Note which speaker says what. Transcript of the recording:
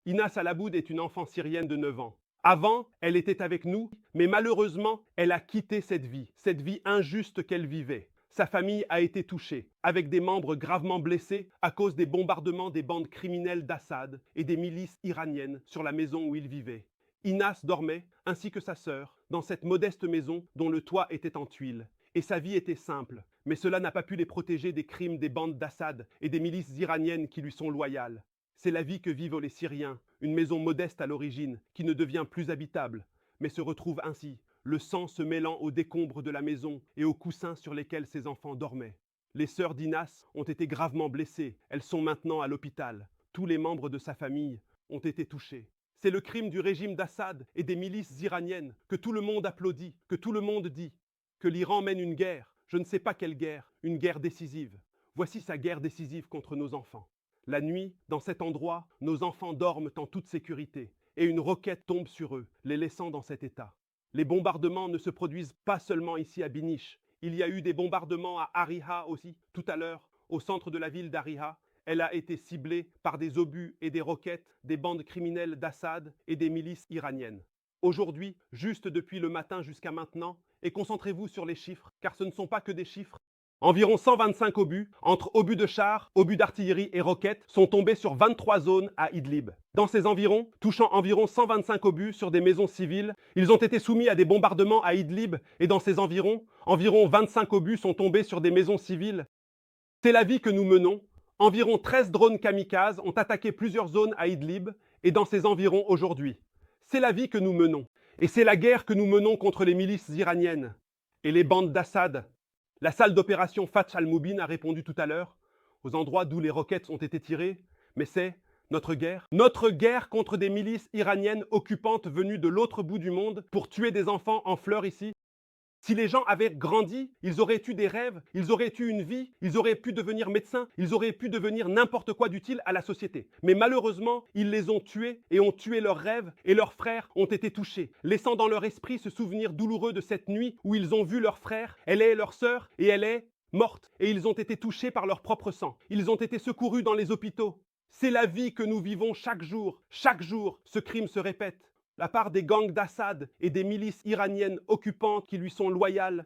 Speaker 1: Inas Alaboud est une enfant syrienne de 9 ans. Avant, elle était avec nous, mais malheureusement, elle a quitté cette vie injuste qu'elle vivait. Sa famille a été touchée, avec des membres gravement blessés à cause des bombardements des bandes criminelles d'Assad et des milices iraniennes sur la maison où il vivait. Inas dormait, ainsi que sa sœur, dans cette modeste maison dont le toit était en tuiles. Et sa vie était simple, mais cela n'a pas pu les protéger des crimes des bandes d'Assad et des milices iraniennes qui lui sont loyales. C'est la vie que vivent les Syriens, une maison modeste à l'origine, qui ne devient plus habitable, mais se retrouve ainsi, le sang se mêlant aux décombres de la maison et aux coussins sur lesquels ses enfants dormaient. Les sœurs d'Inas ont été gravement blessées, elles sont maintenant à l'hôpital. Tous les membres de sa famille ont été touchés. C'est le crime du régime d'Assad et des milices iraniennes que tout le monde applaudit, que tout le monde dit. Que l'Iran mène une guerre, je ne sais pas quelle guerre, une guerre décisive. Voici sa guerre décisive contre nos enfants. La nuit, dans cet endroit, nos enfants dorment en toute sécurité, et une roquette tombe sur eux, les laissant dans cet état. Les bombardements ne se produisent pas seulement ici à Binish. Il y a eu des bombardements à Ariha aussi, tout à l'heure, au centre de la ville d'Ariha. Elle a été ciblée par des obus et des roquettes des bandes criminelles d'Assad et des milices iraniennes. Aujourd'hui, juste depuis le matin jusqu'à maintenant, et concentrez-vous sur les chiffres, car ce ne sont pas que des chiffres. Environ 125 obus, entre obus de chars, obus d'artillerie et roquettes, sont tombés sur 23 zones à Idlib. Dans ces environs, touchant environ 125 obus sur des maisons civiles, ils ont été soumis à des bombardements à Idlib et dans ces environs, environ 25 obus sont tombés sur des maisons civiles. C'est la vie que nous menons. Environ 13 drones kamikazes ont attaqué plusieurs zones à Idlib et dans ces environs aujourd'hui. C'est la vie que nous menons. Et c'est la guerre que nous menons contre les milices iraniennes et les bandes d'Assad. La salle d'opération Fath al-Moubin a répondu tout à l'heure, aux endroits d'où les roquettes ont été tirées, mais c'est notre guerre contre des milices iraniennes occupantes venues de l'autre bout du monde pour tuer des enfants en fleurs ici. Si les gens avaient grandi, ils auraient eu des rêves, ils auraient eu une vie, ils auraient pu devenir médecins, ils auraient pu devenir n'importe quoi d'utile à la société. Mais malheureusement, ils les ont tués et ont tué leurs rêves et leurs frères ont été touchés, laissant dans leur esprit ce souvenir douloureux de cette nuit où ils ont vu leur frère, elle est leur sœur et elle est morte. Et ils ont été touchés par leur propre sang. Ils ont été secourus dans les hôpitaux. C'est la vie que nous vivons chaque jour. Chaque jour, ce crime se répète. La part des gangs d'Assad et des milices iraniennes occupantes qui lui sont loyales